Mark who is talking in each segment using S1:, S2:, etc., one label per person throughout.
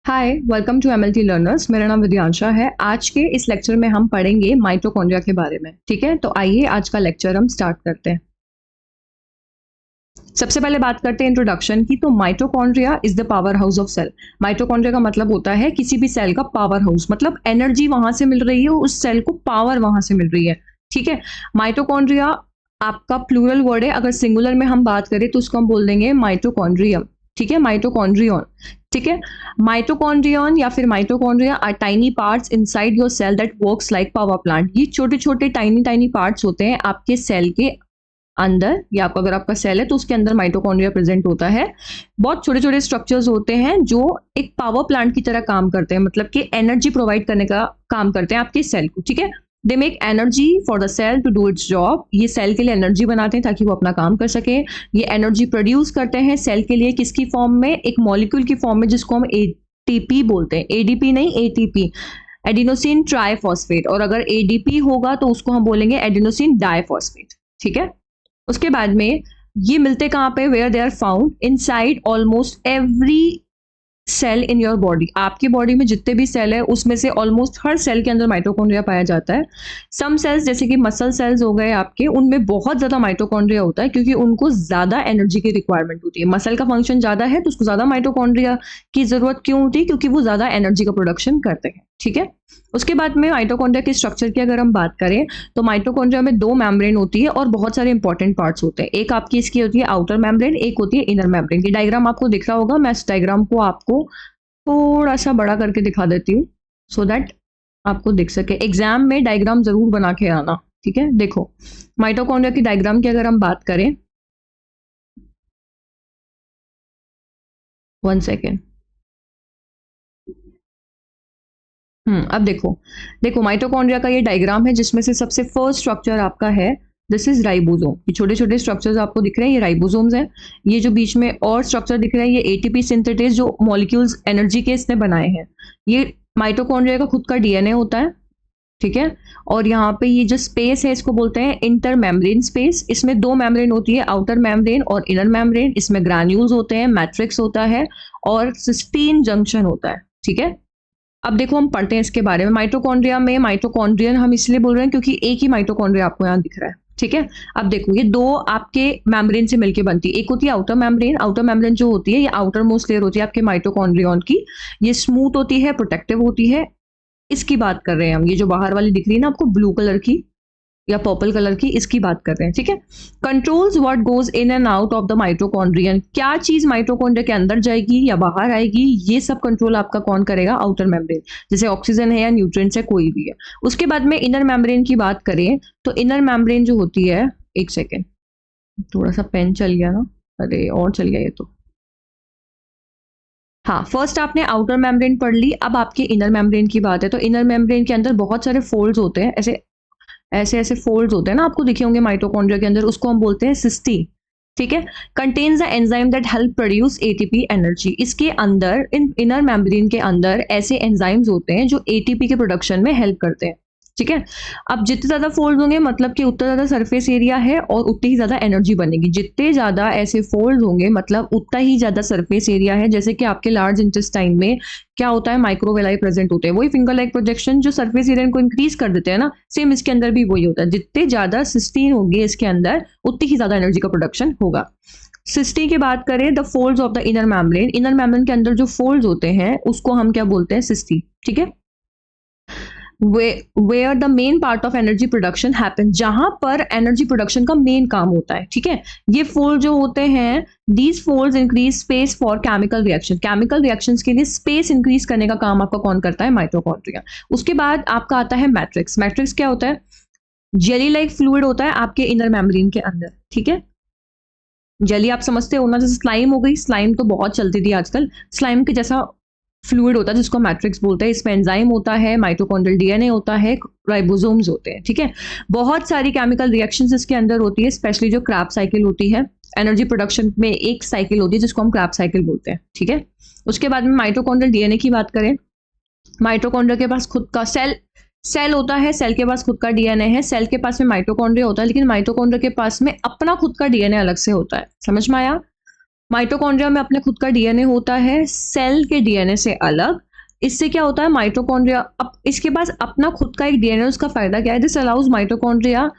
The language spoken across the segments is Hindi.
S1: Hi, welcome to MLT learners. मेरा नाम विद्यांशा है। आज के इस लेक्चर में हम पढ़ेंगे माइटोकॉन्ड्रिया के बारे में। ठीक है, तो आइए आज का लेक्चर हम स्टार्ट करते हैं। सबसे पहले बात करते हैं इंट्रोडक्शन की। तो mitochondria is the power house of cell. Mitochondria का मतलब होता है किसी भी सेल का पावर हाउस, मतलब एनर्जी वहां से मिल रही है, उस सेल को पावर वहां से मिल रही है। ठीक है, माइटोकॉन्ड्रिया आपका प्लूरल वर्ड है। अगर सिंगुलर में हम बात करें तो उसको हम बोल देंगे माइटोकॉन्ड्रियम। ठीक है, माइटोकॉन्ड्रियन। ठीक है, माइटोकॉन्ड्रियन या फिर mitochondria are tiny parts inside your cell that works like power plant. ये छोटे छोटे टाइनी टाइनी पार्ट्स होते हैं आपके सेल के अंदर, या अगर आपका सेल है तो उसके अंदर माइटोकॉन्ड्रिया प्रेजेंट होता है। बहुत छोटे छोटे स्ट्रक्चर्स होते हैं जो एक पावर प्लांट की तरह काम करते हैं, मतलब कि एनर्जी प्रोवाइड करने का काम करते हैं आपके सेल को। ठीक है, they make energy for the cell to do its job. ये सेल के लिए एनर्जी बनाते हैं ताकि वो अपना काम कर सके। ये एनर्जी प्रोड्यूस करते हैं सेल के लिए, किसकी फॉर्म में? एक मॉलिक्यूल की फॉर्म में, जिसको हम एटीपी बोलते हैं। एडीपी नहीं, एटीपी, एडिनोसिन ट्राइफॉस्फेट। और अगर एडीपी होगा तो उसको हम बोलेंगे एडिनोसिन डाइफॉस्फेट। ठीक है, उसके बाद में ये मिलते कहाँ पे? Where they are found inside almost every cell in your body. आपकी बॉडी में जितने भी सेल है उसमें से ऑलमोस्ट हर सेल के अंदर माइटोकॉन्ड्रिया पाया जाता है। सम सेल्स जैसे कि मसल सेल्स हो गए आपके, उनमें बहुत ज्यादा माइटोकॉन्ड्रिया होता है क्योंकि उनको ज्यादा एनर्जी की रिक्वायरमेंट होती है। मसल का फंक्शन ज्यादा है तो उसको ज्यादा माइटोकॉन्ड्रिया की जरूरत क्यों होती है? क्योंकि वो ज्यादा एनर्जी का प्रोडक्शन करते हैं। ठीक है, उसके बाद में माइटोकॉन्ड्रिया के स्ट्रक्चर की अगर हम बात करें तो माइटोकॉन्ड्रिया में दो मेम्ब्रेन होती है और बहुत सारे इंपॉर्टेंट पार्ट्स होते हैं। एक आपकी इसकी होती है आउटर मेम्ब्रेन, एक होती है इनर मेम्ब्रेन। ये डायग्राम आपको दिख रहा होगा। मैं इस डायग्राम को आपको थोड़ा सा बड़ा करके दिखा देती हूँ सो दैट आपको दिख सके। एग्जाम में डायग्राम जरूर बना के आना। ठीक है, देखो माइटोकॉन्ड्रिया की डायग्राम की अगर हम बात करें, 1 सेकेंड। अब देखो, देखो माइटोकॉन्ड्रिया का ये डायग्राम है जिसमें से सबसे फर्स्ट स्ट्रक्चर आपका है, दिस इज राइबोसोम। ये छोटे छोटे स्ट्रक्चर्स आपको दिख रहे हैं, ये राइबोसोम्स हैं। ये जो बीच में और स्ट्रक्चर दिख रहा है, ये एटीपी सिंथेटेज, जो मॉलिक्यूल्स एनर्जी के इसने बनाए हैं। ये माइटोकॉन्ड्रिया का खुद का डीएनए होता है। ठीक है, और यहाँ पे ये जो स्पेस है इसको बोलते हैं इंटर मेम्ब्रेन स्पेस। इसमें दो मेम्ब्रेन होती है, आउटर मेम्ब्रेन और इनर मेम्ब्रेन। इसमें ग्रैन्यूल्स होते हैं, मैट्रिक्स होता है और सिस्टीन जंक्शन होता है। ठीक है, अब देखो हम पढ़ते हैं इसके बारे में। माइटोकॉन्ड्रिया में माइटोकॉन्ड्रियन हम इसलिए बोल रहे हैं क्योंकि एक ही माइटोकॉन्ड्रिया आपको यहाँ दिख रहा है। ठीक है, अब देखो ये दो आपके मेम्ब्रेन से मिलकर बनती है। एक होती है आउटर मेम्ब्रेन। आउटर मेम्ब्रेन जो होती है ये आउटर मोस्ट लेयर होती है आपके माइटोकॉन्ड्रियन की। ये स्मूथ होती है, प्रोटेक्टिव होती है। इसकी बात कर रहे हैं हम। ये जो बाहर वाली दिख रही है ना आपको ब्लू कलर की या पर्पल कलर की, इसकी बात कर रहे हैं। ठीक है, controls what goes in and out of the mitochondrion. क्या चीज माइटोकॉन्ड्रिया के अंदर जाएगी या बाहर आएगी, ये सब कंट्रोल आपका कौन करेगा? Outer membrane. जैसे ऑक्सीजन है या न्यूट्रिएंट्स है, कोई भी है। उसके बाद में इनर मेम्ब्रेन की बात करें तो इनर मेम्ब्रेन जो होती है, 1 सेकेंड, थोड़ा सा पेन चल गया ना, अरे और चल गया ये तो। हाँ, फर्स्ट आपने आउटर मेम्ब्रेन पढ़ ली, अब आपके इनर मेम्ब्रेन की बात है। तो इनर मेम्ब्रेन के अंदर बहुत सारे फोल्ड्स होते हैं, ऐसे ऐसे ऐसे फोल्ड्स होते हैं ना, आपको दिखे होंगे माइटोकॉन्ड्रिया के अंदर, उसको हम बोलते हैं सिस्टी। ठीक है, contains the enzyme that help produce ATP energy. इसके अंदर, इन इनर मेम्ब्रेन के अंदर ऐसे एंजाइम्स होते हैं जो एटीपी के प्रोडक्शन में हेल्प करते हैं। ठीक है, अब जितने ज्यादा फोल्ड होंगे मतलब कि उतना ज्यादा सरफेस एरिया है और उतनी ही ज्यादा एनर्जी बनेगी। जितने ज्यादा ऐसे फोल्ड होंगे मतलब उतना ही ज्यादा सरफेस एरिया है। जैसे कि आपके लार्ज इंटेस्टाइन में क्या होता है, माइक्रोवेलाई प्रेजेंट होते हैं, वही फिंगर लाइक प्रोजेक्शन जो सरफेस एरिया को इंक्रीज कर देते हैं ना, सेम इसके अंदर भी वही होता है। जितने ज्यादा सिस्टीन होगी इसके अंदर उतनी ही ज्यादा एनर्जी का प्रोडक्शन होगा। सिस्टी की बात करें, the folds of the inner membrane. Inner membrane के अंदर जो फोल्ड्स होते हैं उसको हम क्या बोलते हैं? सिस्टी। ठीक है, where the main part of energy production happen, जहां पर एनर्जी प्रोडक्शन का मेन काम होता है। ठीक है, ये फोल्ड जो होते हैं, these folds increase space for chemical reaction. Chemical reactions के लिए स्पेस इंक्रीज करने का काम आपका कौन करता है? माइटोकॉन्ड्रिया। उसके बाद आपका आता है मैट्रिक्स। मैट्रिक्स क्या होता है? जेली लाइक फ्लूइड होता है आपके इनर मेम्ब्रेन के अंदर। ठीक है, जेली आप समझते हो ना, जैसे स्लाइम हो गई, स्लाइम तो बहुत चलती थी आजकल। स्लाइम के जैसा फ्लूइड होता है जिसको मैट्रिक्स बोलते हैं। इसमें एंजाइम होता है, माइटोकॉन्ड्रियल डीएनए होता है, राइबोसोम्स होते हैं। ठीक है, बहुत सारी केमिकल रिएक्शंस इसके अंदर होती है, स्पेशली जो क्रैब साइकिल होती है। एनर्जी प्रोडक्शन में एक साइकिल होती है जिसको हम क्रैब साइकिल बोलते हैं। ठीक है, उसके बाद में माइटोकॉन्ड्रियल डीएनए की बात करें, माइटोकॉन्ड्रिया के पास खुद का सेल होता है, सेल के पास खुद का डीएनए है। सेल के पास में माइटोकॉन्ड्रिया होता है, लेकिन माइटोकॉन्ड्रिया के पास में अपना खुद का डीएनए अलग से होता है। समझ में आया? माइटोकॉन्ड्रिया में अपने खुद का डीएनए होता है सेल के डीएनए से अलग। इससे क्या होता है माइटोकॉन्ड्रिया, अब इसके पास अपना खुद का एक डीएनए, उसका फायदा क्या है? This allows mitochondria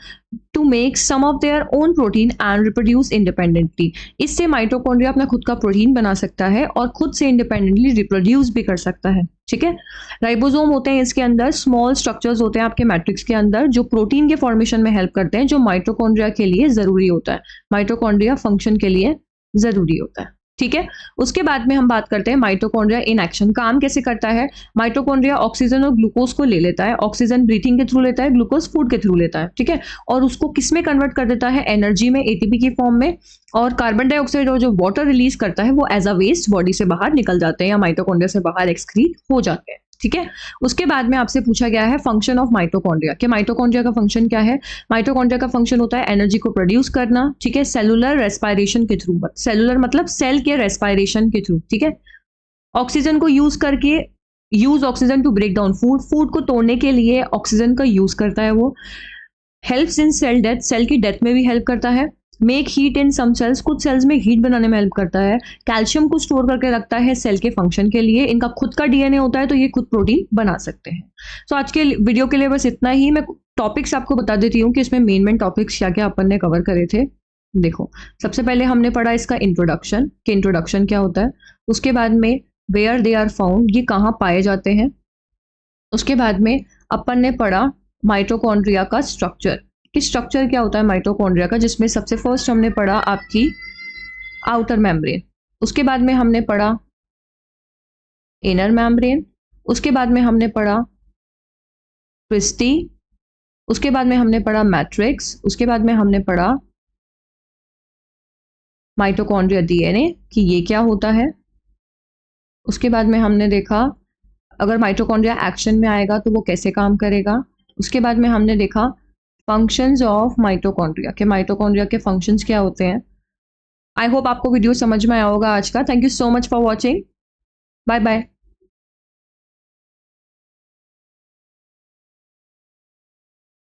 S1: to make some of their own protein and reproduce independently. इससे माइटोकॉन्ड्रिया अपना खुद का प्रोटीन बना सकता है और खुद से इंडिपेंडेंटली रिप्रोड्यूस भी कर सकता है। ठीक है, राइबोसोम होते हैं इसके अंदर, स्मॉल स्ट्रक्चर्स होते हैं आपके मैट्रिक्स के अंदर जो प्रोटीन के फॉर्मेशन में हेल्प करते हैं, जो माइटोकॉन्ड्रिया के लिए जरूरी होता है, माइटोकॉन्ड्रिया फंक्शन के लिए जरूरी होता है। ठीक है, उसके बाद में हम बात करते हैं माइटोकॉन्ड्रिया इन एक्शन। काम कैसे करता है? माइटोकॉन्ड्रिया ऑक्सीजन और ग्लूकोज को ले लेता है, ऑक्सीजन ब्रीथिंग के थ्रू लेता है, ग्लूकोज फूड के थ्रू लेता है। ठीक है, और उसको किस में कन्वर्ट कर देता है? एनर्जी में, एटीपी की फॉर्म में। और कार्बन डाइऑक्साइड और जो वाटर रिलीज करता है वो एज अ वेस्ट बॉडी से बाहर निकल जाते हैं या माइटोकॉन्ड्रिया से बाहर एक्सक्रीट हो जाते हैं। ठीक है, उसके बाद में आपसे पूछा गया है फंक्शन ऑफ माइटोकॉन्ड्रिया, कि माइटोकॉन्ड्रिया का फंक्शन क्या है? माइटोकॉन्ड्रिया का फंक्शन होता है एनर्जी को प्रोड्यूस करना। ठीक है, सेलुलर रेस्पायरेशन के थ्रू, सेलुलर मतलब सेल के रेस्पायरेशन के थ्रू। ठीक है, ऑक्सीजन को यूज करके, use oxygen to break down food, food को तोड़ने के लिए ऑक्सीजन का यूज करता है वो। Helps in cell death, cell की डेथ में भी हेल्प करता है। Make heat in some cells, कुछ सेल्स में हीट बनाने में हेल्प करता है। कैल्शियम को स्टोर करके रखता है सेल के फंक्शन के लिए। इनका खुद का डीएनए होता है तो ये खुद प्रोटीन बना सकते हैं। तो आज के वीडियो के लिए बस इतना ही। मैं टॉपिक्स आपको बता देती हूँ कि इसमें मेन टॉपिक्स क्या क्या अपन ने कवर करे थे। देखो, सबसे पहले हमने पढ़ा इसका इंट्रोडक्शन, कि इंट्रोडक्शन क्या होता है। उसके बाद में वेयर दे आर फाउंड, ये कहाँ पाए जाते हैं। उसके बाद में अपन ने पढ़ा माइटोकॉन्ड्रिया का स्ट्रक्चर, कि स्ट्रक्चर क्या होता है माइटोकॉन्ड्रिया का, जिसमें सबसे फर्स्ट हमने पढ़ा आपकी आउटर मेम्ब्रेन। उसके बाद में हमने पढ़ा इनर मेम्ब्रेन। उसके बाद में हमने पढ़ा क्रिस्टी। उसके बाद में हमने पढ़ा मैट्रिक्स। उसके बाद में हमने पढ़ा माइटोकॉन्ड्रिया डीएनए, कि ये क्या होता है। उसके बाद में हमने देखा अगर माइटोकॉन्ड्रिया एक्शन में आएगा तो वो कैसे काम करेगा। उसके बाद में हमने देखा फंक्शंस ऑफ माइटोकॉन्ड्रिया, के माइटोकॉन्ड्रिया के फंक्शंस क्या होते हैं। आई होप आपको वीडियो समझ में आया होगा आज का। Thank you so much for watching. Bye bye.